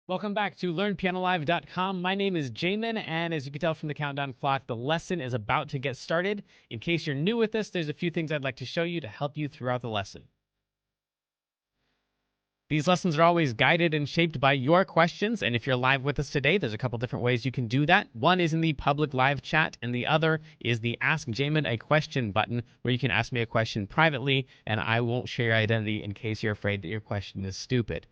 Welcome back to LearnPianoLive.com. My name is Jamin, and as you can tell from the countdown clock, the lesson is about to get started. In case you're new with this, there's a few things I'd like to show you to help you throughout the lesson. These lessons are always guided and shaped by your questions, and if you're live with us today, there's a couple different ways you can do that. One is in the public live chat, and the other is the Ask Jamin a Question button, where you can ask me a question privately, and I won't share your identity in case you're afraid that your question is stupid.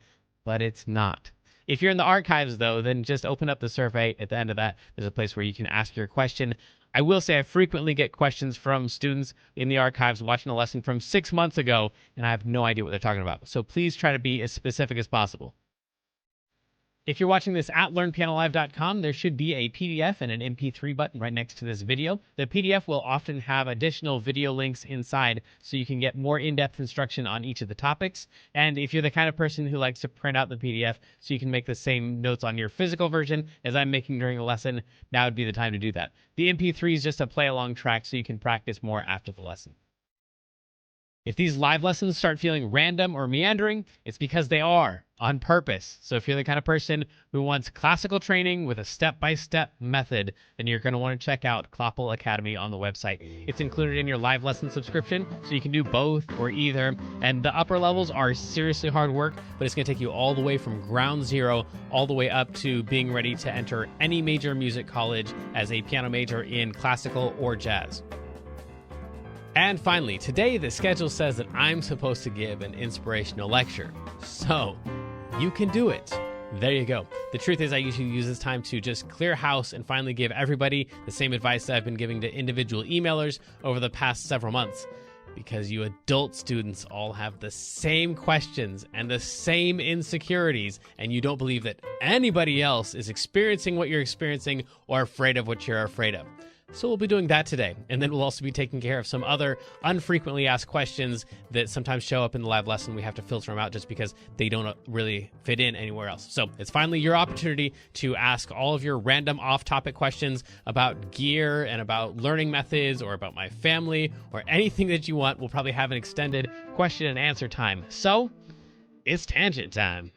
But it's not. If you're in the archives, though, then just open up the survey. At the end of that, there's a place where you can ask your question. I will say I frequently get questions from students in the archives watching a lesson from 6 months ago, and I have no idea what they're talking about. So please try to be as specific as possible. If you're watching this at LearnPianoLive.com, there should be a PDF and an MP3 button right next to this video. The PDF will often have additional video links inside, so you can get more in-depth instruction on each of the topics. And if you're the kind of person who likes to print out the PDF so you can make the same notes on your physical version as I'm making during the lesson, now would be the time to do that. The MP3 is just a play-along track so you can practice more after the lesson. If these live lessons start feeling random or meandering, it's because they are, on purpose. So if you're the kind of person who wants classical training with a step-by-step method, then you're going to want to check out Kloppel Academy on the website. It's included in your live lesson subscription, so you can do both or either. And the upper levels are seriously hard work, but it's going to take you all the way from ground zero all the way up to being ready to enter any major music college as a piano major in classical or jazz. And finally, today the schedule says that I'm supposed to give an inspirational lecture. So, you can do it. There you go. The truth is I usually use this time to just clear house and finally give everybody the same advice that I've been giving to individual emailers over the past several months. Because you adult students all have the same questions and the same insecurities, and you don't believe that anybody else is experiencing what you're experiencing or afraid of what you're afraid of. So we'll be doing that today, and then we'll also be taking care of some other unfrequently asked questions that sometimes show up in the live lesson. We have to filter them out just because they don't really fit in anywhere else. So it's finally your opportunity to ask all of your random off-topic questions about gear and about learning methods or about my family or anything that you want. We'll probably have an extended question and answer time. So it's tangent time.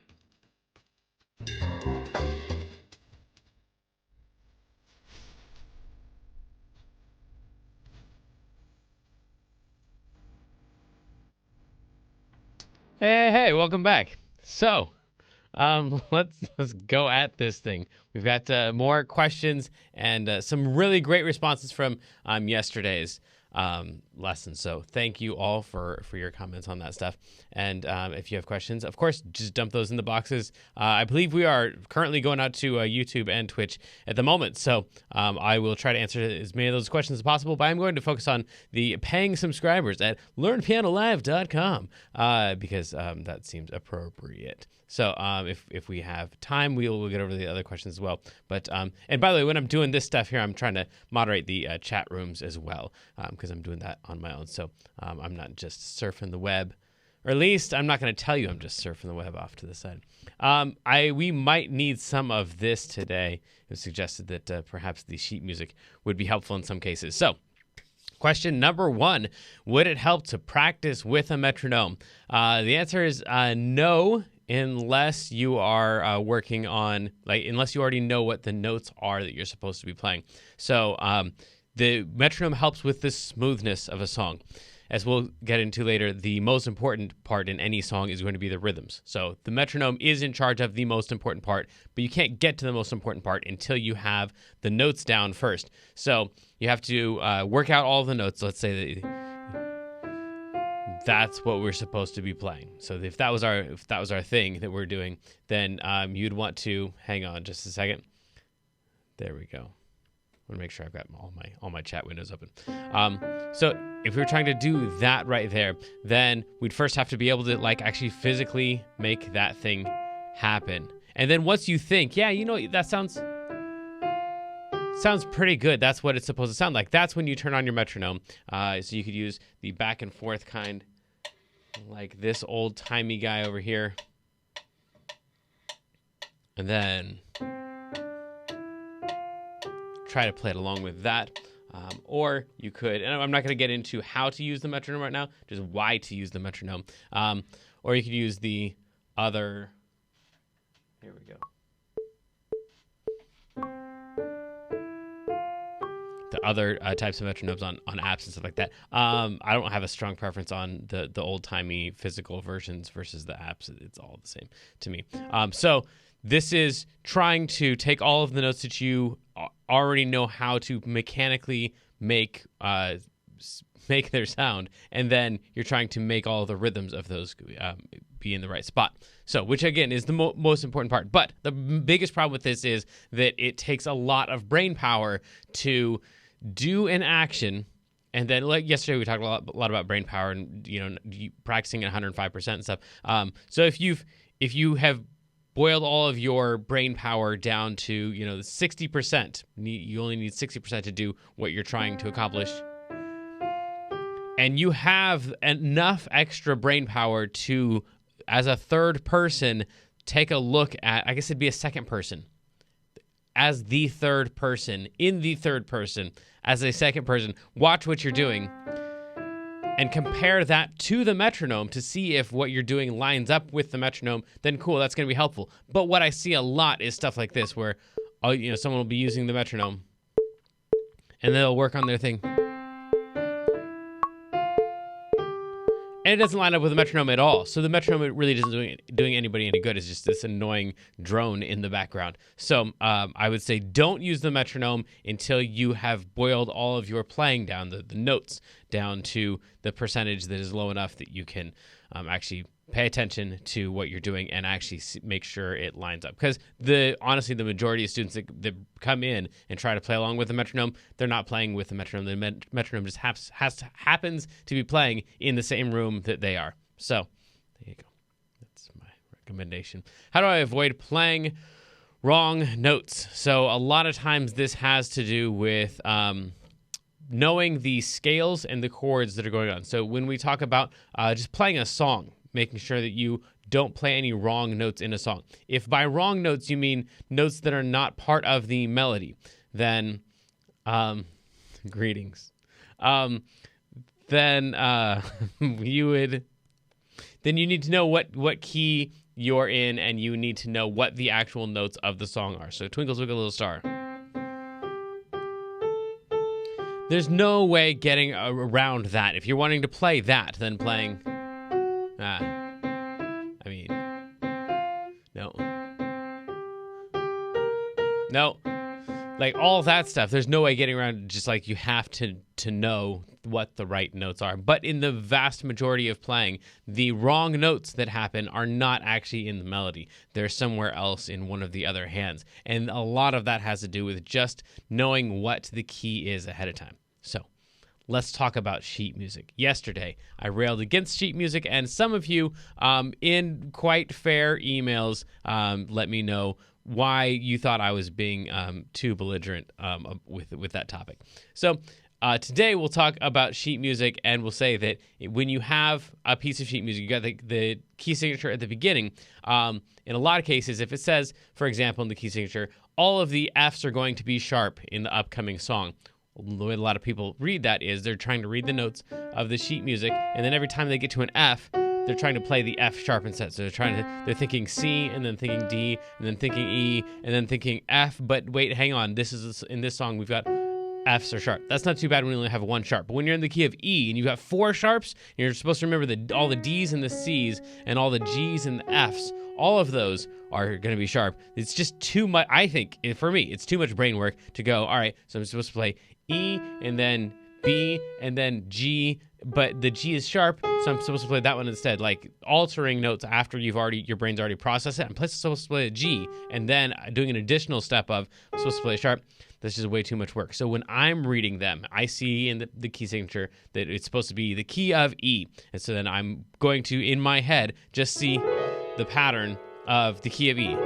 Hey, welcome back. So, let's go at this thing. We've got more questions and some really great responses from yesterday's lesson. So thank you all for your comments on that stuff. And if you have questions, of course, just dump those in the boxes. I believe we are currently going out to YouTube and Twitch at the moment. So I will try to answer as many of those questions as possible, but I'm going to focus on the paying subscribers at LearnPianoLive.com because that seems appropriate. So if we have time, we'll get over the other questions as well. But and by the way, when I'm doing this stuff here, I'm trying to moderate the chat rooms as well because I'm doing that on my own. So I'm not just surfing the web, or at least I'm not going to tell you I'm just surfing the web off to the side. We might need some of this today. It was suggested that perhaps the sheet music would be helpful in some cases. So question number 1, would it help to practice with a metronome? The answer is no, unless you are working on, unless you already know what the notes are that you're supposed to be playing. So the metronome helps with the smoothness of a song. As we'll get into later, the most important part in any song is going to be the rhythms. So the metronome is in charge of the most important part, but you can't get to the most important part until you have the notes down first. So you have to work out all the notes. Let's say that's what we're supposed to be playing. So if that was our thing that we're doing, then you'd want to hang on just a second. There we go. I want to make sure I've got all my chat windows open. So if we were trying to do that right there, then we'd first have to be able to actually physically make that thing happen. And then once you think, yeah, that sounds pretty good. That's what it's supposed to sound like. That's when you turn on your metronome. So you could use the back and forth kind, like this old-timey guy over here. And then try to play it along with that. Or you could, and I'm not going to get into how to use the metronome right now, just why to use the metronome. Or you could use the other, here we go. other types of metronomes on apps and stuff like that. I don't have a strong preference on the old-timey physical versions versus the apps. It's all the same to me. So this is trying to take all of the notes that you already know how to mechanically make their sound, and then you're trying to make all of the rhythms of those be in the right spot. So, which again is the most important part. But the biggest problem with this is that it takes a lot of brain power to do an action. And then, like yesterday, we talked a lot about brain power and practicing at 105% and stuff. So if you have boiled all of your brain power down to 60%, you only need 60% to do what you're trying to accomplish. And you have enough extra brain power to, as a third person, take a look at, I guess it'd be a second person, as the third person, in the third person, as a second person, watch what you're doing and compare that to the metronome to see if what you're doing lines up with the metronome, then cool, that's going to be helpful. But what I see a lot is stuff like this where, someone will be using the metronome and they'll work on their thing. And it doesn't line up with the metronome at all. So the metronome really isn't doing anybody any good. It's just this annoying drone in the background. So I would say don't use the metronome until you have boiled all of your playing down, the notes down to the percentage that is low enough that you can actually pay attention to what you're doing and actually make sure it lines up. Because honestly, the majority of students that come in and try to play along with the metronome, they're not playing with the metronome. The metronome just happens to be playing in the same room that they are. So there you go. That's my recommendation. How do I avoid playing wrong notes? So a lot of times this has to do with knowing the scales and the chords that are going on. So when we talk about just playing a song, making sure that you don't play any wrong notes in a song. If by wrong notes you mean notes that are not part of the melody, then greetings. Then you need to know what key you're in, and you need to know what the actual notes of the song are. So Twinkle Twinkle Little Star. There's no way getting around that. If you're wanting to play that, then playing no, like all that stuff. There's no way getting around it. Just like you have to know what the right notes are. But in the vast majority of playing, the wrong notes that happen are not actually in the melody. They're somewhere else in one of the other hands. And a lot of that has to do with just knowing what the key is ahead of time. So let's talk about sheet music. Yesterday, I railed against sheet music, and some of you, in quite fair emails, let me know why you thought I was being too belligerent with that topic. So today we'll talk about sheet music, and we'll say that when you have a piece of sheet music, you got the key signature at the beginning. In a lot of cases, if it says, for example, in the key signature, all of the Fs are going to be sharp in the upcoming song. The way a lot of people read that is they're trying to read the notes of the sheet music, and then every time they get to an F, they're trying to play the F sharp instead. So they're thinking C, and then thinking D, and then thinking E, and then thinking F. But wait, hang on. In this song, we've got Fs are sharp. That's not too bad when you only have one sharp. But when you're in the key of E and you've got four sharps, you're supposed to remember all the Ds and the Cs and all the Gs and the Fs. All of those are going to be sharp. It's just too much. I think, for me, it's too much brain work to go, all right, so I'm supposed to play E and then B and then G, but the G is sharp, so I'm supposed to play that one instead. Like altering notes after your brain's already processed it. I'm supposed to play a G and then doing an additional step of I'm supposed to play a sharp. That's just way too much work. So when I'm reading them, I see in the key signature that it's supposed to be the key of E. And so then I'm going to, in my head, just see the pattern of the key of E.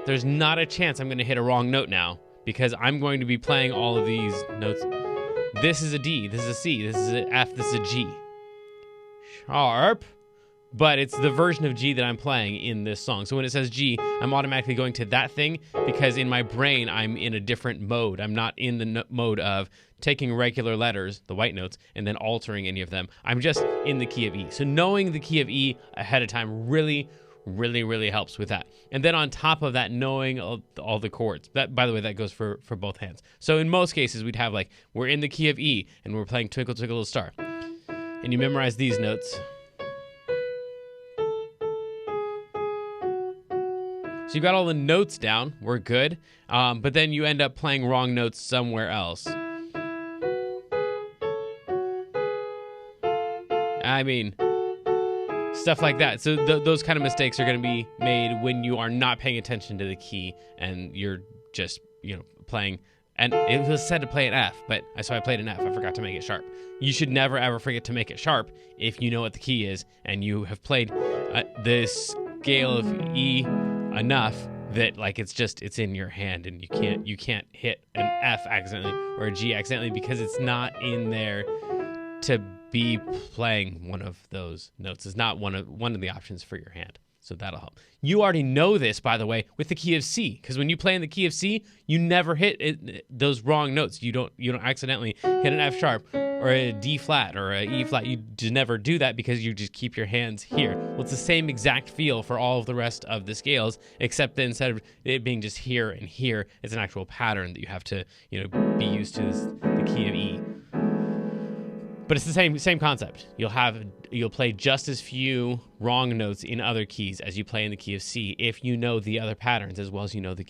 There's not a chance I'm going to hit a wrong note now, because I'm going to be playing all of these notes. This is a D, this is a C, this is an F, this is a G. Sharp, but it's the version of G that I'm playing in this song. So when it says G, I'm automatically going to that thing, because in my brain, I'm in a different mode. I'm not in the mode of taking regular letters, the white notes, and then altering any of them. I'm just in the key of E. So knowing the key of E ahead of time really, really, really helps with that. And then on top of that, knowing all the chords. That, by the way, that goes for both hands. So in most cases, we'd have like, we're in the key of E and we're playing Twinkle Twinkle Little Star. And you memorize these notes. So you got all the notes down, we're good. But then you end up playing wrong notes somewhere else. I mean, stuff like that. So those kind of mistakes are going to be made when you are not paying attention to the key and you're just, playing. And it was said to play an F, so I played an F. I forgot to make it sharp. You should never, ever forget to make it sharp if you know what the key is and you have played this scale of E enough that like it's in your hand and you can't hit an F accidentally or a G accidentally because it's not in there to be playing one of those notes. It's not one of the options for your hand. So that'll help. You already know this, by the way, with the key of C, because when you play in the key of C, you never hit those wrong notes. You don't accidentally hit an F sharp or a D flat or a E flat. You just never do that because you just keep your hands here. Well, it's the same exact feel for all of the rest of the scales, except that instead of it being just here and here, it's an actual pattern that you have to be used to the key of E. But it's the same concept. You'll play just as few wrong notes in other keys as you play in the key of C if you know the other patterns as well as you know the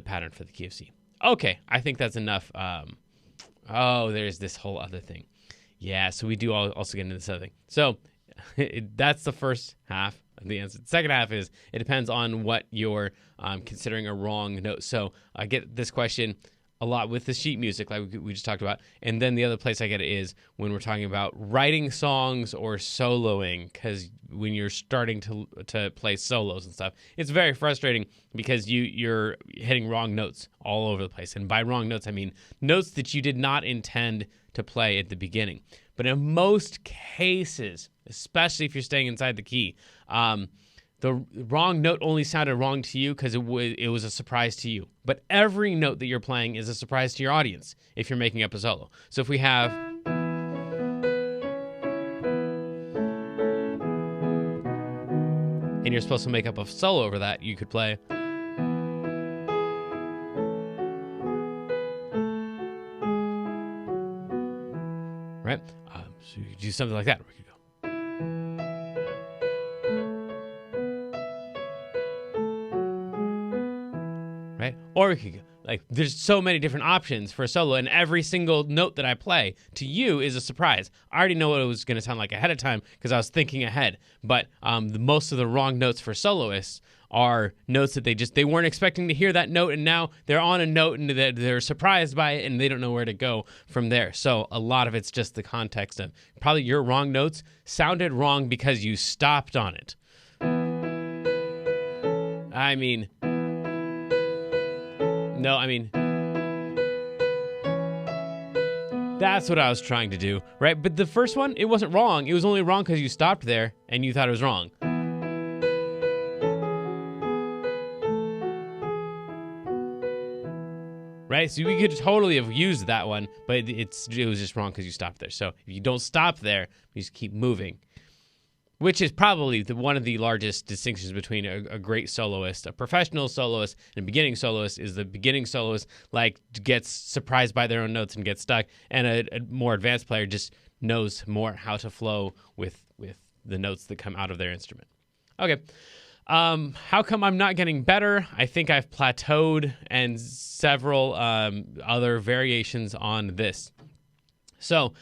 pattern for the key of C. Okay, I think that's enough. There's this whole other thing. Yeah, so we do also get into this other thing. So that's the first half of the answer. The second half is it depends on what you're considering a wrong note. So I get this question a lot with the sheet music like we just talked about. And then the other place I get it is when we're talking about writing songs or soloing, because when you're starting to play solos and stuff, it's very frustrating because you're hitting wrong notes all over the place. And by wrong notes, I mean notes that you did not intend to play at the beginning. But in most cases, especially if you're staying inside the key, the wrong note only sounded wrong to you because it was a surprise to you. But every note that you're playing is a surprise to your audience if you're making up a solo. So if we have... and you're supposed to make up a solo over that, you could play... right? So you could do something like that. We could go... right? Or we could go, like, there's so many different options for a solo, and every single note that I play to you is a surprise. I already know what it was going to sound like ahead of time because I was thinking ahead. But most of the wrong notes for soloists are notes that they weren't expecting to hear that note, and now they're on a note and they're surprised by it, and they don't know where to go from there. So a lot of it's just the context of probably your wrong notes sounded wrong because you stopped on it. That's what I was trying to do, right? But the first one, it wasn't wrong. It was only wrong because you stopped there and you thought it was wrong. Right? So we could totally have used that one, but it was just wrong because you stopped there. So if you don't stop there, you just keep moving. Which is probably one of the largest distinctions between a great soloist, a professional soloist, and a beginning soloist is the beginning soloist gets surprised by their own notes and gets stuck, and a more advanced player just knows more how to flow with the notes that come out of their instrument. Okay. How come I'm not getting better? I think I've plateaued and several other variations on this. So,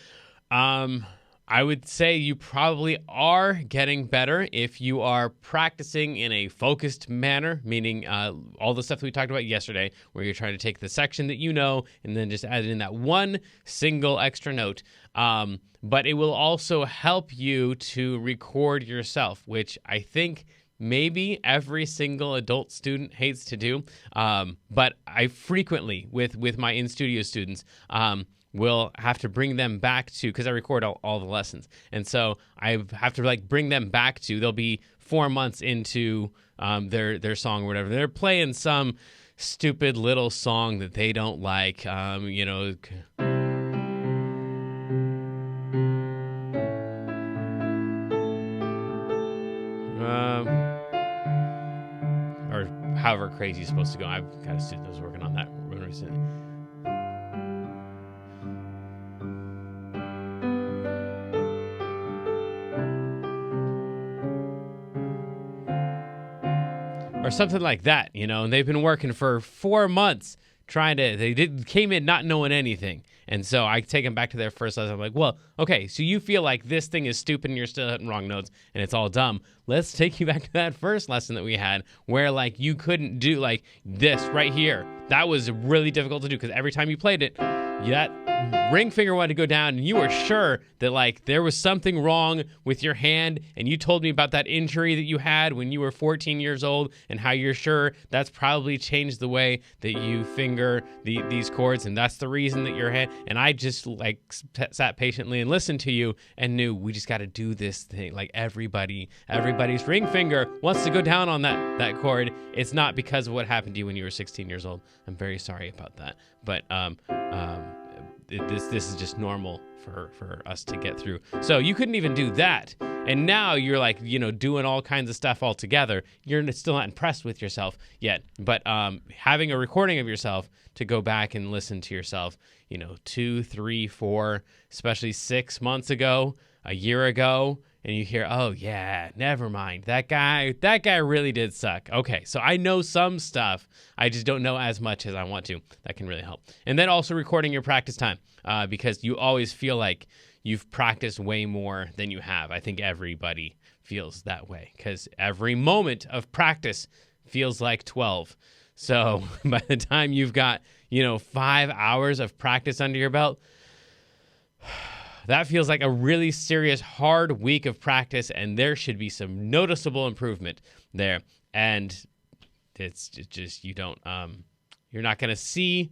I would say you probably are getting better if you are practicing in a focused manner, meaning all the stuff that we talked about yesterday, where you're trying to take the section that you know and then just add in that one single extra note. But it will also help you to record yourself, which I think maybe every single adult student hates to do. But I frequently, with my in-studio students, will have to bring them back to, because I record all the lessons. And so I have to bring them back to, they'll be 4 months into their song or whatever. They're playing some stupid little song that they don't like, however crazy it's supposed to go. I've got a student that was working on that recently. Or something like that, and they've been working for 4 months came in not knowing anything. And so I take them back to their first lesson. I'm like, well, okay, so you feel like this thing is stupid and you're still hitting wrong notes and it's all dumb. Let's take you back to that first lesson that we had where like you couldn't do like this right here. That was really difficult to do because every time you played it, that ring finger wanted to go down and you were sure that like there was something wrong with your hand, and you told me about that injury that you had when you were 14 years old and how you're sure that's probably changed the way that you finger these chords, and that's the reason that your hand. And I just like sat patiently and listened to you and knew we just got to do this thing. Like everybody's ring finger wants to go down on that chord. It's not because of what happened to you when you were 16 years old. I'm very sorry about that, but this is just normal for us to get through. So you couldn't even do that. And now you're like, doing all kinds of stuff all together. You're still not impressed with yourself yet. But having a recording of yourself to go back and listen to yourself, 2, 3, 4, especially 6 months ago, a year ago, and you hear, oh yeah, never mind. That guy really did suck. Okay, so I know some stuff. I just don't know as much as I want to. That can really help. And then also recording your practice time because you always feel like you've practiced way more than you have. I think everybody feels that way because every moment of practice feels like 12. So by the time you've got, 5 hours of practice under your belt, that feels like a really serious, hard week of practice, and there should be some noticeable improvement there. And it's just you don't, you're not going to see,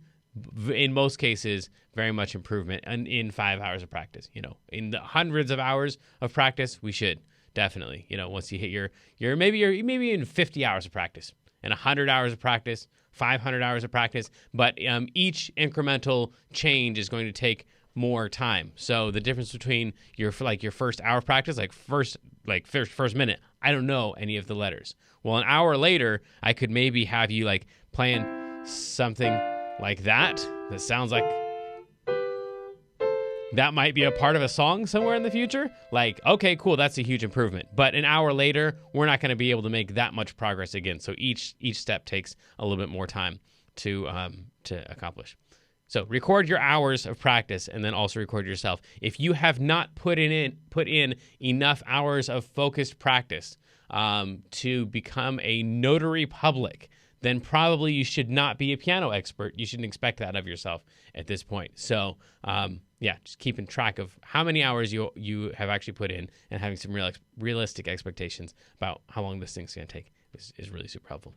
in most cases, very much improvement in 5 hours of practice. In the hundreds of hours of practice, we should definitely, once you hit your maybe in 50 hours of practice and 100 hours of practice, 500 hours of practice, but each incremental change is going to take more time. So the difference between your first hour of practice, first minute, I don't know any of the letters. Well, an hour later, I could maybe have you like playing something like that sounds like that might be a part of a song somewhere in the future. Like, okay, cool, that's a huge improvement. But an hour later, we're not going to be able to make that much progress again. So each step takes a little bit more time to accomplish. So record your hours of practice and then also record yourself. If you have not put in enough hours of focused practice to become a notary public, then probably you should not be a piano expert. You shouldn't expect that of yourself at this point. So just keeping track of how many hours you have actually put in and having some realistic expectations about how long this thing's going to take is really super helpful.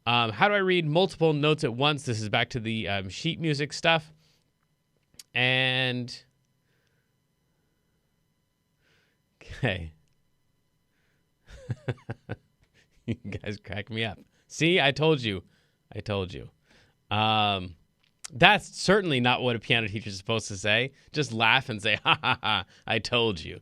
How do I read multiple notes at once? This is back to the sheet music stuff. And, okay. You guys crack me up. See, I told you. That's certainly not what a piano teacher is supposed to say. Just laugh and say, ha, ha, ha, I told you.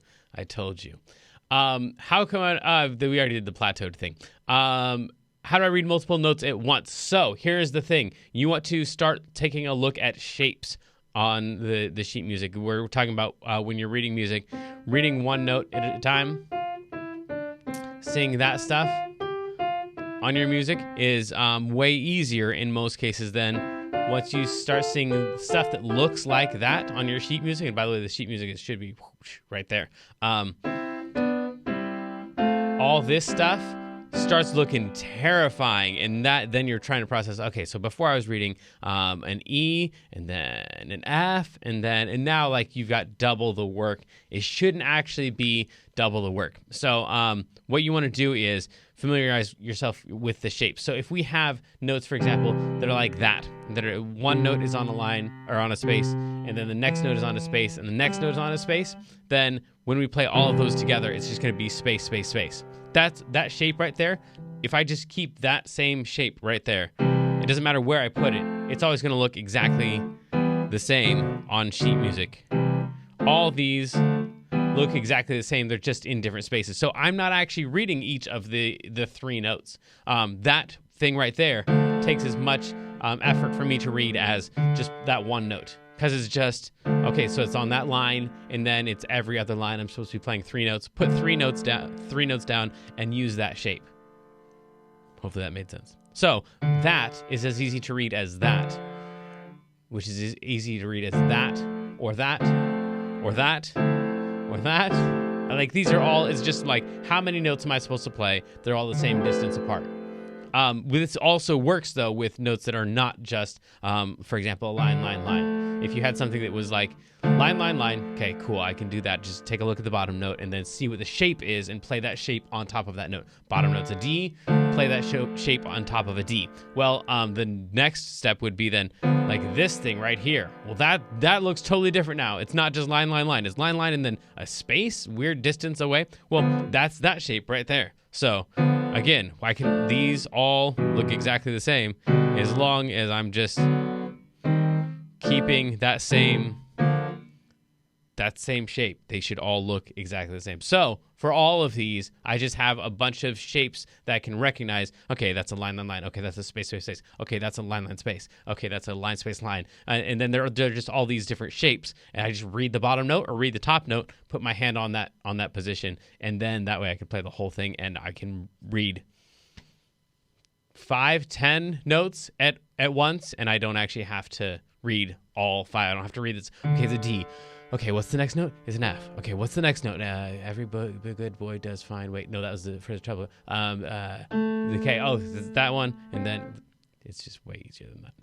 How come we already did the plateaued thing. How do I read multiple notes at once? So here's the thing. You want to start taking a look at shapes on the sheet music. We're talking about when you're reading music, reading one note at a time, seeing that stuff on your music is way easier in most cases than once you start seeing stuff that looks like that on your sheet music. And by the way, the sheet music should be right there. All this stuff starts looking terrifying, and then you're trying to process, okay, so before I was reading an E and then an F and now like you've got double the work. It shouldn't actually be double the work. So what you want to do is familiarize yourself with the shape. So if we have notes, for example, that are like that are one note is on a line or on a space, and then the next note is on a space, and the next note is on a space, then when we play all of those together, it's just going to be space, space, space. That shape right there, if I just keep that same shape right there, it doesn't matter where I put it, it's always going to look exactly the same on sheet music. All these look exactly the same. They're just in different spaces. So I'm not actually reading each of the three notes. That thing right there takes as much effort for me to read as just that one note. Because it's just, okay, so it's on that line, and then it's every other line. I'm supposed to be playing 3 notes. Put 3 notes down, and use that shape. Hopefully that made sense. So that is as easy to read as that, which is as easy to read as that, or that, or that, or that. Like, these are all, it's just like, how many notes am I supposed to play? They're all the same distance apart. This also works, though, with notes that are not just, for example, a line, line, line. If you had something that was like line, line, line, okay, cool, I can do that. Just take a look at the bottom note and then see what the shape is and play that shape on top of that note. Bottom note's a D, play that shape on top of a D. Well, the next step would be then like this thing right here. Well, that looks totally different now. It's not just line, line, line. It's line, line, and then a space, weird distance away. Well, that's that shape right there. So again, why can these all look exactly the same as long as I'm just keeping that same shape? They should all look exactly the same. So for all of these, I just have a bunch of shapes that I can recognize. Okay, that's a line, line, line. Okay, that's a space, space, space. Okay, that's a line, line, space. Okay, that's a line, space, line. And then there are just all these different shapes. And I just read the bottom note or read the top note, put my hand on that position, and then that way I can play the whole thing, and I can read 5, 10 notes at once, and I don't actually have to read all 5. I don't have to read this. Okay, it's a D. Okay, what's the next note? It's an F. Okay, what's the next note? Every good boy does fine. Wait, no, that was the first trouble. Okay, oh, that one, and then it's just way easier than that.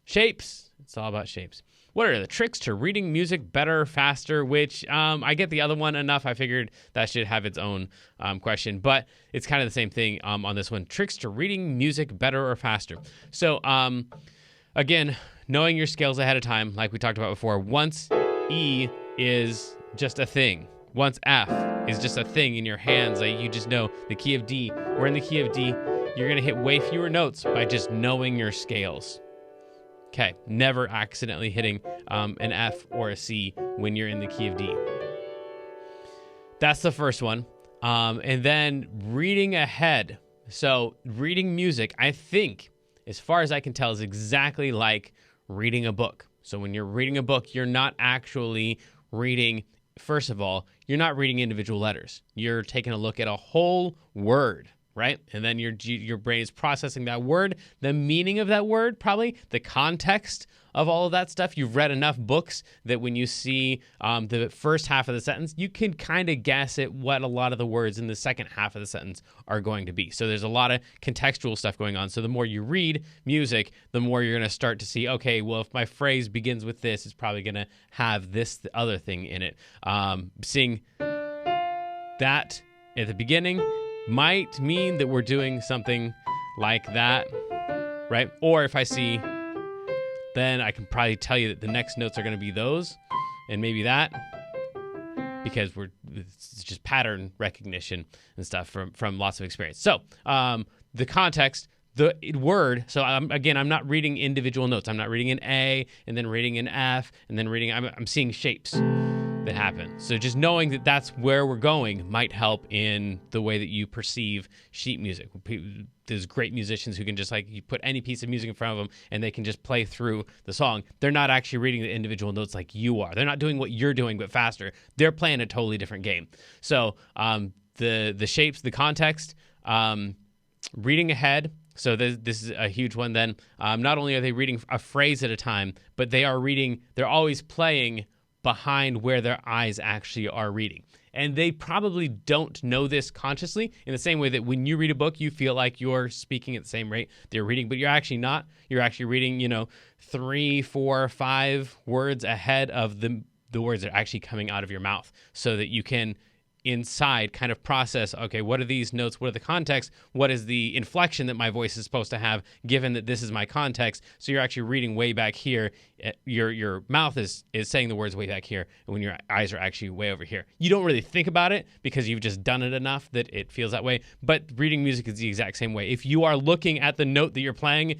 Shapes. It's all about shapes. What are the tricks to reading music better, faster? Which I get the other one enough. I figured that should have its own question, but it's kind of the same thing on this one. Tricks to reading music better or faster. So again, knowing your scales ahead of time, like we talked about before. Once E is just a thing, once F is just a thing in your hands, like you just know the key of D. We're in the key of D. You're going to hit way fewer notes by just knowing your scales. Okay, never accidentally hitting an F or a C when you're in the key of D. That's the first one. And then reading ahead. So reading music, I think, as far as I can tell, is exactly like reading a book. So when you're reading a book, you're not actually reading, first of all, you're not reading individual letters. You're taking a look at a whole word, right? And then your brain is processing that word, the meaning of that word, probably the context of all of that stuff. You've read enough books that when you see the first half of the sentence, you can kind of guess at what a lot of the words in the second half of the sentence are going to be. So there's a lot of contextual stuff going on. So the more you read music, the more you're going to start to see, okay, well, if my phrase begins with this, it's probably going to have this other thing in it. Seeing that at the beginning might mean that we're doing something like that, right? Or if I see, then I can probably tell you that the next notes are going to be those and maybe that, because it's just pattern recognition and stuff from lots of experience. So the context, the word. So I'm not reading individual notes. I'm not reading an A and then reading an F and then reading. I'm seeing shapes that happen. So just knowing that that's where we're going might help in the way that you perceive sheet music. There's great musicians who can just like, you put any piece of music in front of them and they can just play through the song. They're not actually reading the individual notes like you are. They're not doing what you're doing, but faster. They're playing a totally different game. So the shapes, the context, reading ahead. So this is a huge one then. Not only are they reading a phrase at a time, but they're always playing behind where their eyes actually are reading. And they probably don't know this consciously, in the same way that when you read a book, you feel like you're speaking at the same rate they're reading, but you're actually not. You're actually reading, 3, 4, 5 words ahead of the words that are actually coming out of your mouth, so that you can inside kind of process, okay, what are these notes? What are the context? What is the inflection that my voice is supposed to have, given that this is my context? So you're actually reading way back here. Your mouth is saying the words way back here, and when your eyes are actually way over here. You don't really think about it because you've just done it enough that it feels that way. But reading music is the exact same way. If you are looking at the note that you're playing,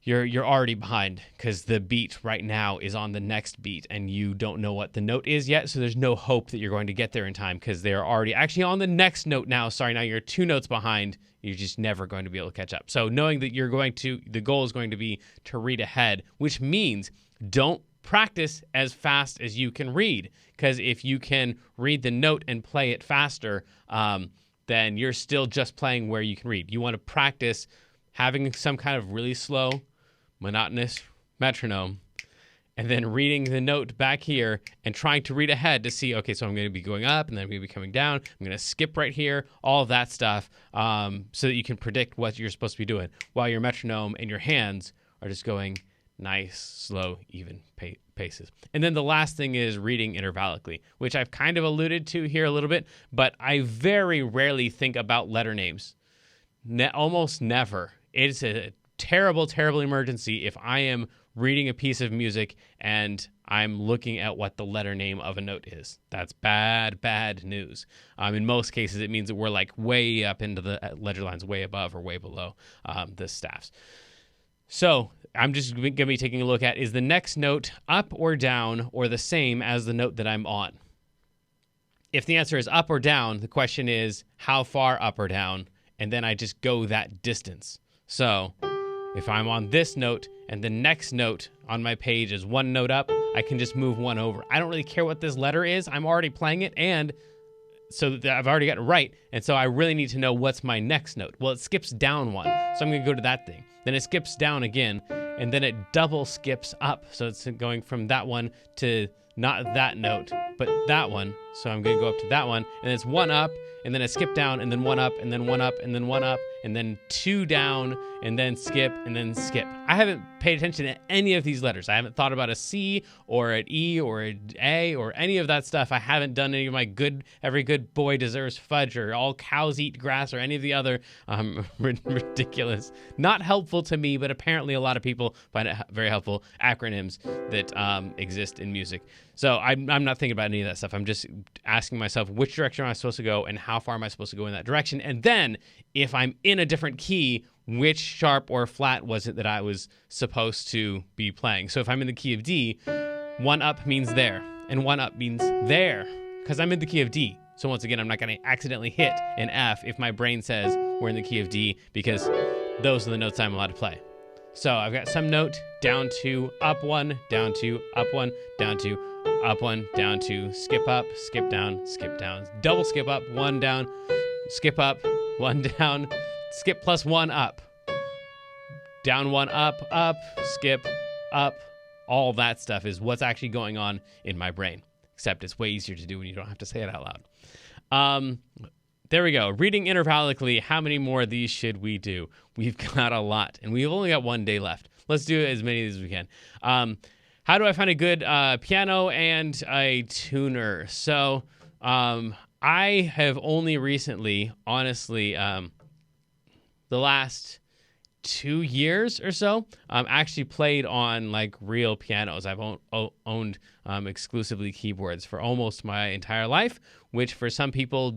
you're already behind because the beat right now is on the next beat and you don't know what the note is yet. So there's no hope that you're going to get there in time because they're already actually on the next note now. Sorry, now you're 2 notes behind. You're just never going to be able to catch up. So knowing that the goal is going to be to read ahead, which means don't practice as fast as you can read. Because if you can read the note and play it faster, then you're still just playing where you can read. You want to practice having some kind of really slow, monotonous metronome, and then reading the note back here and trying to read ahead to see, okay, so I'm going to be going up and then I'm going to be coming down. I'm going to skip right here, all of that stuff, so that you can predict what you're supposed to be doing while your metronome and your hands are just going nice, slow, even paces. And then the last thing is reading intervallically, which I've kind of alluded to here a little bit, but I very rarely think about letter names. Almost never. It's a terrible, terrible emergency if I am reading a piece of music and I'm looking at what the letter name of a note is. That's bad, bad news. In most cases, it means that we're like way up into the ledger lines, way above or way below the staffs. So I'm just going to be taking a look at, is the next note up or down or the same as the note that I'm on? If the answer is up or down, the question is how far up or down, and then I just go that distance. So if I'm on this note and the next note on my page is 1 note up, I can just move 1 over. I don't really care what this letter is. I'm already playing it, and so I've already got it right. And so I really need to know what's my next note. Well, it skips down 1, so I'm going to go to that thing. Then it skips down again, and then it double skips up. So it's going from that one to not that note, but that one. So I'm going to go up to that one, and it's 1 up, and then I skip down, and then 1 up, and then 1 up, and then 1 up, and then 2 down, and then skip, and then skip. I haven't paid attention to any of these letters. I haven't thought about a C or an E or an A or any of that stuff. I haven't done any of my every good boy deserves fudge or all cows eat grass or any of the other ridiculous, not helpful to me, but apparently a lot of people find it very helpful acronyms that exist in music. So I'm not thinking about any of that stuff. I'm just asking myself, which direction am I supposed to go and how far am I supposed to go in that direction? And then if I'm in a different key, which sharp or flat was it that I was supposed to be playing? So if I'm in the key of D, 1 up means there, and 1 up means there, because I'm in the key of D. So once again, I'm not going to accidentally hit an F if my brain says we're in the key of D, because those are the notes I'm allowed to play. So I've got some note down 2, up 1, down 2, up 1, down 2, up 1, down 2, skip up, skip down, double skip up, 1 down, skip up, 1 down, skip plus 1 up, down 1 up, skip, up. All that stuff is what's actually going on in my brain, except it's way easier to do when you don't have to say it out loud. There we go. Reading intervallically. How many more of these should we do? We've got a lot, and we've only got 1 day left. Let's do as many as we can. How do I find a good piano and a tuner? So I have only recently, honestly, the last 2 years or so, actually played on like real pianos. I've owned exclusively keyboards for almost my entire life, which for some people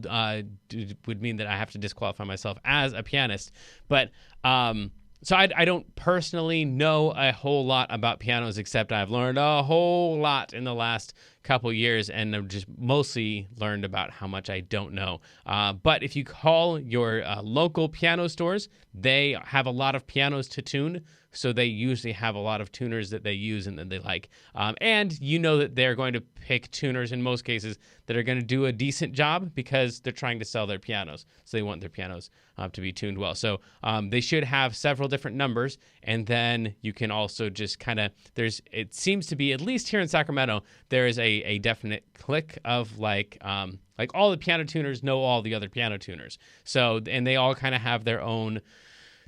would mean that I have to disqualify myself as a pianist. But so I don't personally know a whole lot about pianos, except I've learned a whole lot in the last couple years, and I've just mostly learned about how much I don't know. But if you call your local piano stores, they have a lot of pianos to tune, so they usually have a lot of tuners that they use and that they like. And you know that they're going to pick tuners in most cases that are going to do a decent job because they're trying to sell their pianos. So they want their pianos to be tuned well. So they should have several different numbers. And then you can also just kind of, it seems to be, at least here in Sacramento, there is a definite clique of like all the piano tuners know all the other piano tuners. So, and they all kind of have their own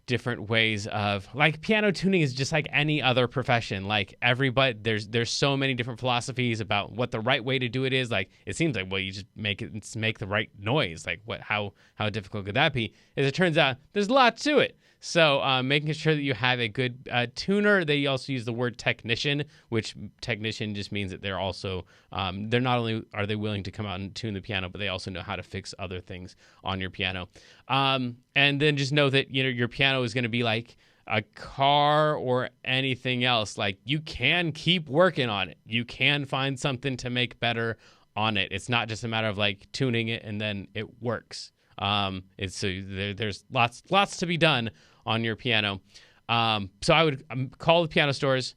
different ways of, like, piano tuning is just like any other profession. Like everybody, there's so many different philosophies about what the right way to do it is. Like it seems like, well, you just make the right noise. Like how difficult could that be? As it turns out, there's a lot to it. So making sure that you have a good tuner. They also use the word technician, which technician just means that they're also, they're not only are they willing to come out and tune the piano, but they also know how to fix other things on your piano. And then just know that, you know, your piano is going to be like a car or anything else, like you can keep working on it. You can find something to make better on it. It's not just a matter of like tuning it and then it works. There's lots to be done on your piano. So I would call the piano stores,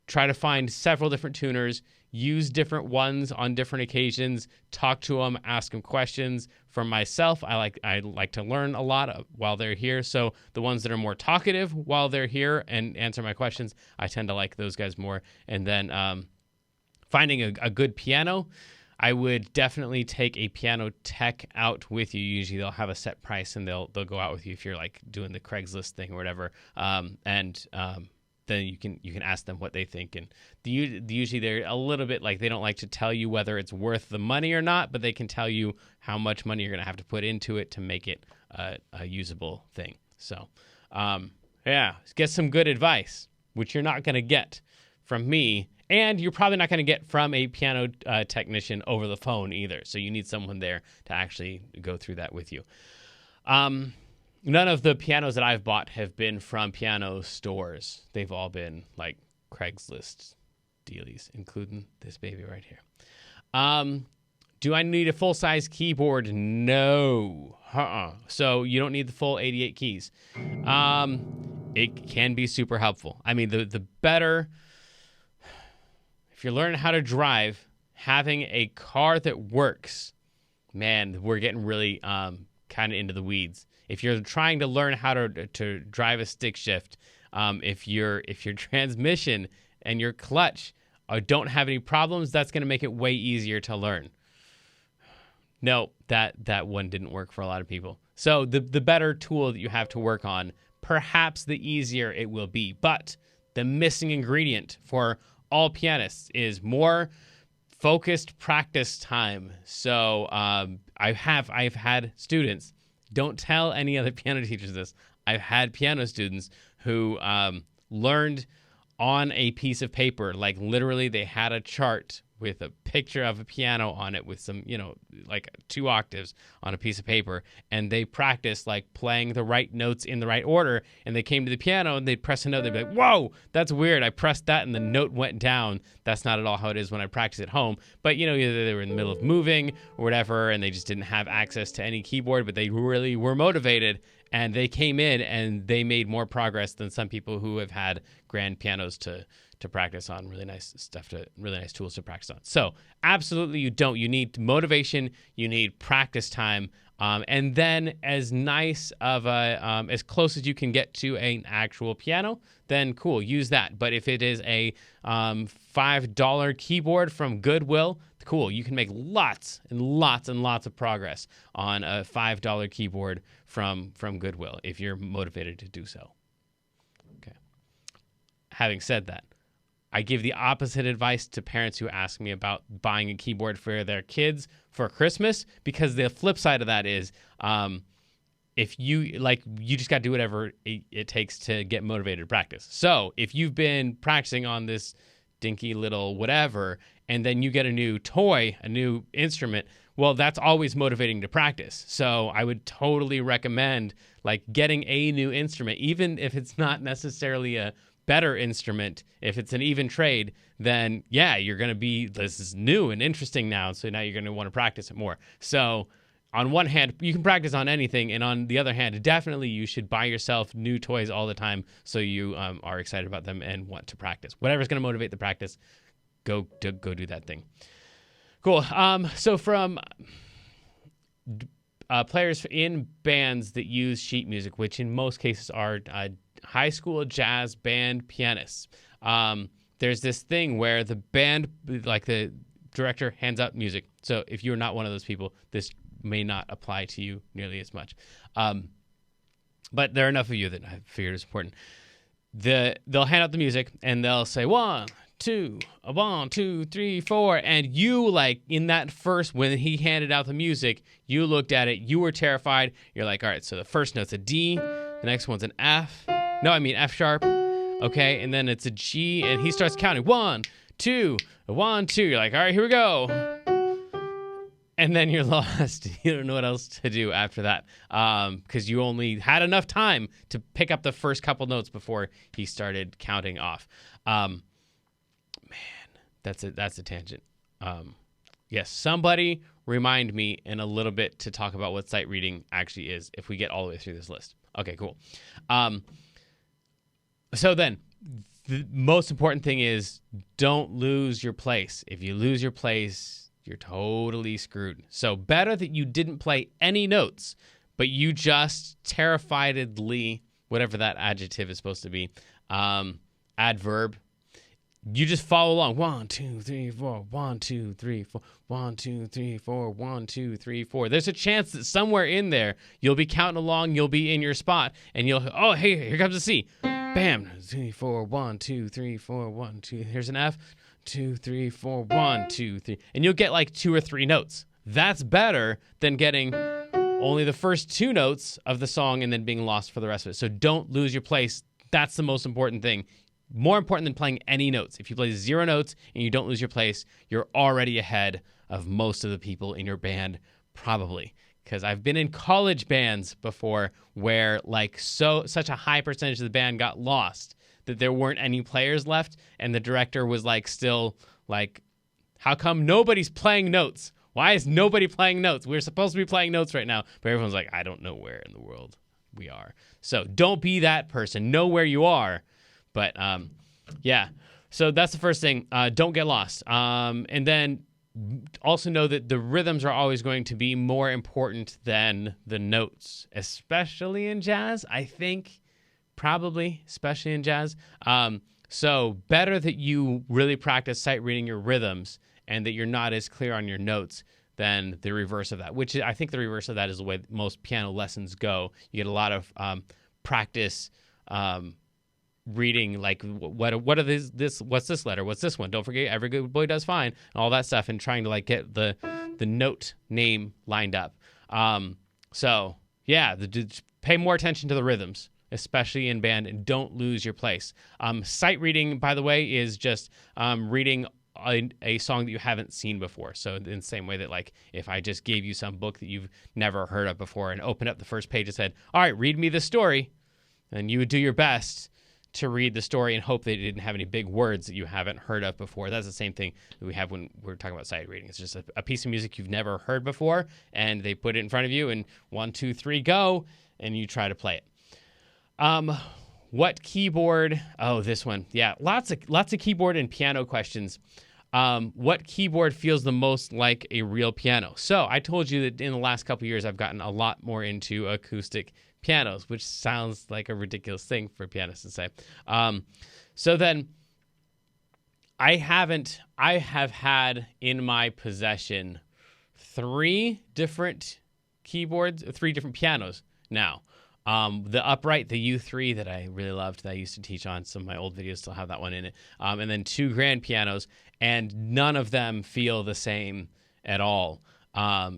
try to find several different tuners, use different ones on different occasions, talk to them, ask them questions. For myself, I like to learn a lot while they're here. So the ones that are more talkative while they're here and answer my questions, I tend to like those guys more. And then finding a good piano, I would definitely take a piano tech out with you. Usually they'll have a set price and they'll go out with you if you're like doing the Craigslist thing or whatever. Then you can ask them what they think. And usually they're a little bit like, they don't like to tell you whether it's worth the money or not, but they can tell you how much money you're going to have to put into it to make it a usable thing. So, get some good advice, which you're not going to get from me. And you're probably not going to get from a piano technician over the phone either. So you need someone there to actually go through that with you. None of the pianos that I've bought have been from piano stores. They've all been like Craigslist dealies, including this baby right here. Do I need a full-size keyboard? No. So you don't need the full 88 keys. It can be super helpful. I mean, the better... If you're learning how to drive, having a car that works, man, we're getting really kind of into the weeds. If you're trying to learn how to drive a stick shift, if your transmission and your clutch don't have any problems, that's going to make it way easier to learn. No, that one didn't work for a lot of people. So the better tool that you have to work on, perhaps the easier it will be. But the missing ingredient for all pianists is more focused practice time. So I've had students. Don't tell any other piano teachers this. I've had piano students who learned on a piece of paper. Like literally they had a chart with a picture of a piano on it with some, like 2 octaves on a piece of paper. And they practiced like playing the right notes in the right order. And they came to the piano and they'd press a note. They'd be like, whoa, that's weird. I pressed that and the note went down. That's not at all how it is when I practice at home. But, either they were in the middle of moving or whatever, and they just didn't have access to any keyboard, but they really were motivated. And they came in and they made more progress than some people who have had grand pianos to practice on, really nice tools to practice on. So absolutely you don't. You need motivation, you need practice time, and then as nice of a, as close as you can get to an actual piano, then cool, use that. But if it is a $5 keyboard from Goodwill, cool, you can make lots and lots and lots of progress on a $5 keyboard from Goodwill if you're motivated to do so. Okay. Having said that, I give the opposite advice to parents who ask me about buying a keyboard for their kids for Christmas, because the flip side of that is if you just got to do whatever it takes to get motivated to practice. So if you've been practicing on this dinky little whatever, and then you get a new toy, a new instrument, well, that's always motivating to practice. So I would totally recommend getting a new instrument, even if it's not necessarily a better instrument. If it's an even trade, then yeah, you're going to be, this is new and interesting now. So now you're going to want to practice it more. So on one hand, you can practice on anything. And on the other hand, definitely you should buy yourself new toys all the time. So you are excited about them and want to practice. Whatever's going to motivate the practice, go do that thing. Cool. So from players in bands that use sheet music, which in most cases are high school jazz band pianists, there's this thing where the band, the director hands out music. So if you're not one of those people, this may not apply to you nearly as much. But there are enough of you that I figured is important. They'll hand out the music and they'll say 1, 2, 1, 2, 3, 4, and you in that first, when he handed out the music, you looked at it, you were terrified. You're like, all right, so the first note's a D, the next one's an F. No, I mean F sharp. Okay, and then it's a G, and he starts counting 1, 2, 1, 2. You're like, all right, here we go. and then you're lost. You don't know what else to do after that, because you only had enough time to pick up the first couple notes before he started counting off. Man, that's a tangent. Yes, somebody remind me in a little bit to talk about what sight reading actually is if we get all the way through this list. Okay, cool. So then, the most important thing is don't lose your place. If you lose your place, you're totally screwed. So better that you didn't play any notes, but you just terrifiedly, whatever that adjective is supposed to be, adverb, you just follow along. 1, 2, 3, 4. 1, 2, 3, 4. 1, 2, 3, 4. 1, 2, 3, 4. There's a chance that somewhere in there you'll be counting along. You'll be in your spot, and oh, hey, here comes a C. Bam. 3, 4. 1, 2, 3, 4. 1, 2. Here's an F. 2, 3, 4. 1, 2, 3. And you'll get like 2 or 3 notes. That's better than getting only the first 2 notes of the song and then being lost for the rest of it. So don't lose your place. That's the most important thing. More important than playing any notes. If you play 0 notes and you don't lose your place, you're already ahead of most of the people in your band, probably. Because I've been in college bands before where like such a high percentage of the band got lost that there weren't any players left, and the director was like still like, how come nobody's playing notes? Why is nobody playing notes? We're supposed to be playing notes right now. But everyone's like, I don't know where in the world we are. So don't be that person. Know where you are. But yeah, so that's the first thing. Don't get lost. And then also know that the rhythms are always going to be more important than the notes, especially in jazz, I think. Probably, especially in jazz. So better that you really practice sight reading your rhythms and that you're not as clear on your notes than the reverse of that, which I think the reverse of that is the way most piano lessons go. You get a lot of practice reading, like what are this what's this letter, what's this one, don't forget every good boy does fine, and all that stuff, and trying to like get the note name lined up. So yeah, pay more attention to the rhythms, especially in band, and don't lose your place. Sight reading, by the way, is just reading a song that you haven't seen before. So in the same way that like if I just gave you some book that you've never heard of before and opened up the first page and said, all right, read me the story, and you would do your best to read the story and hope that it didn't have any big words that you haven't heard of before. That's the same thing that we have when we're talking about sight reading. It's just a piece of music you've never heard before, and they put it in front of you, and 1, 2, 3, go, and you try to play it. What keyboard? Oh, this one. Yeah, lots of keyboard and piano questions. What keyboard feels the most like a real piano? So I told you that in the last couple of years, I've gotten a lot more into acoustic pianos, which sounds like a ridiculous thing for pianists to say. So then I have had in my possession 3 different keyboards, 3 different pianos now. The upright, the U3 that I really loved, that I used to teach on. Some of my old videos still have that one in it. And then 2 grand pianos, and none of them feel the same at all.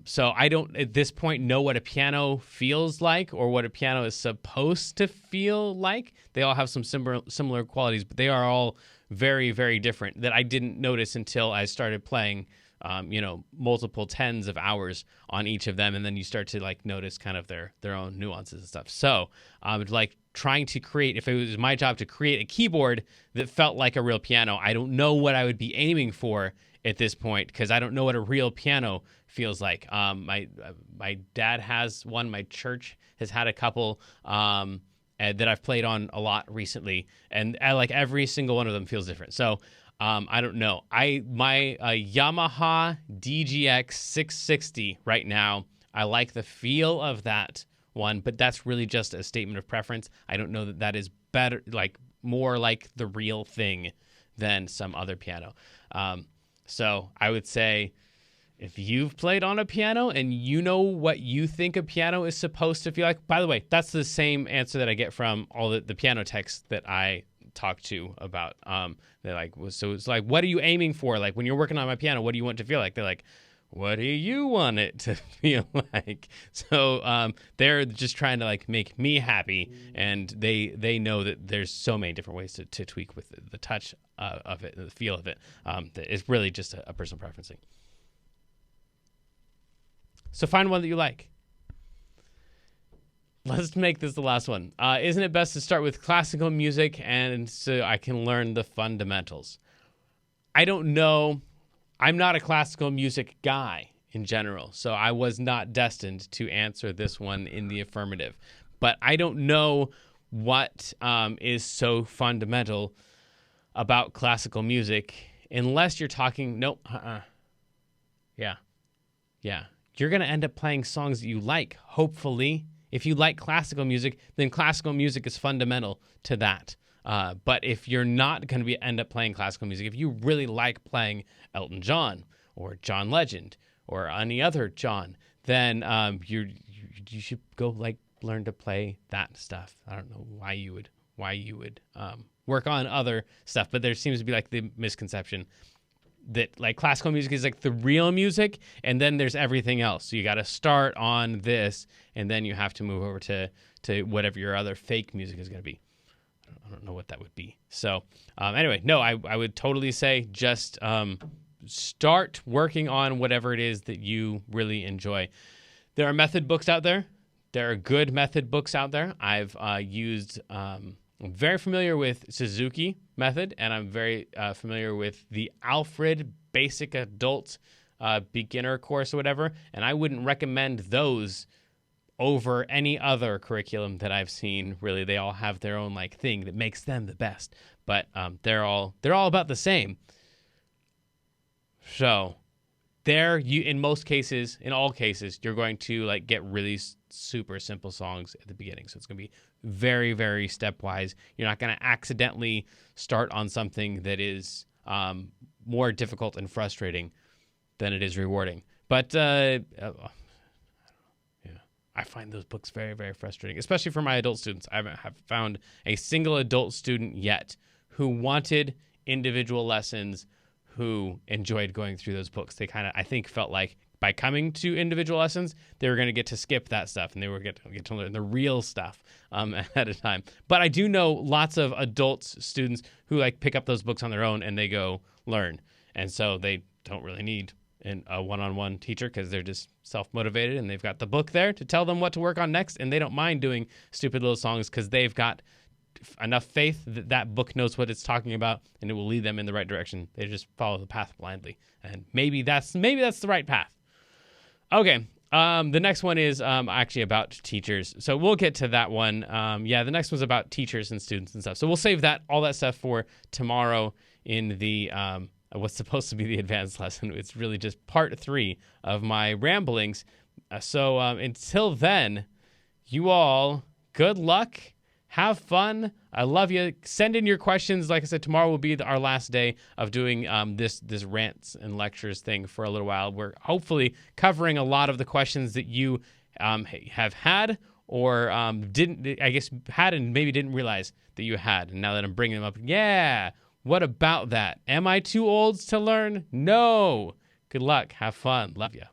So I don't, at this point, know what a piano feels like or what a piano is supposed to feel like. They all have some similar qualities, but they are all very, very different that I didn't notice until I started playing, multiple tens of hours on each of them. And then you start to like notice kind of their own nuances and stuff. So like trying to create, if it was my job to create a keyboard that felt like a real piano, I don't know what I would be aiming for at this point, because I don't know what a real piano feels like. My dad has one. My church has had a couple that I've played on a lot recently, and like every single one of them feels different. So I don't know. My Yamaha DGX 660 right now, I like the feel of that one, but that's really just a statement of preference. I don't know that is better, like more like the real thing than some other piano. So I would say if you've played on a piano and you know what you think a piano is supposed to feel like, by the way, that's the same answer that I get from all the piano techs that I talk to about. They're like, so it's like, what are you aiming for? Like when you're working on my piano, what do you want it to feel like? They're like, what do you want it to feel like? So they're just trying to like make me happy, and they know that there's so many different ways to tweak with the touch of it, the feel of it. That it's really just a personal preference thing. So find one that you like. Let's make this the last one. Isn't it best to start with classical music and so I can learn the fundamentals? I don't know. I'm not a classical music guy in general, so I was not destined to answer this one in the affirmative. But I don't know what is so fundamental about classical music unless you're talking, Yeah. You're going to end up playing songs that you like, hopefully. If you like classical music, then classical music is fundamental to that. But if you're not going to end up playing classical music, if you really like playing Elton John or John Legend or any other John, then you should go learn to play that stuff. I don't know why you would work on other stuff, but there seems to be the misconception that classical music is the real music, and then there's everything else. So you got to start on this, and then you have to move over to whatever your other fake music is going to be. I don't know what that would be. So anyway, no, I would totally say just start working on whatever it is that you really enjoy. There are method books out there. There are good method books out there. I've used... I'm very familiar with Suzuki method, and I'm very familiar with the Alfred Basic Adult Beginner course or whatever, and I wouldn't recommend those over any other curriculum that I've seen. Really, they all have their own thing that makes them the best, but they're all about the same. So in all cases, you're going to get really super simple songs at the beginning. So it's going to be very, very stepwise. You're not going to accidentally start on something that is more difficult and frustrating than it is rewarding. But I find those books very, very frustrating, especially for my adult students. I haven't found a single adult student yet who wanted individual lessons, who enjoyed going through those books. They I think, felt like by coming to individual lessons, they were going to get to skip that stuff, and they were get to learn the real stuff ahead of time. But I do know lots of adult students who pick up those books on their own and they go learn. And so they don't really need a one-on-one teacher because they're just self-motivated and they've got the book there to tell them what to work on next, and they don't mind doing stupid little songs because they've got enough faith that that book knows what it's talking about and it will lead them in the right direction. They just follow the path blindly, and maybe that's the right path. Okay, the next one is actually about teachers, so we'll get to that one. The next one's about teachers and students and stuff, so we'll save all that stuff for tomorrow in the what's supposed to be the advanced lesson. It's really just part 3 of my ramblings. So until then, you all, good luck. Have fun. I love you. Send in your questions. Like I said, tomorrow will be our last day of doing this rants and lectures thing for a little while. We're hopefully covering a lot of the questions that you have had or had and maybe didn't realize that you had. And now that I'm bringing them up, what about that? Am I too old to learn? No. Good luck. Have fun. Love you.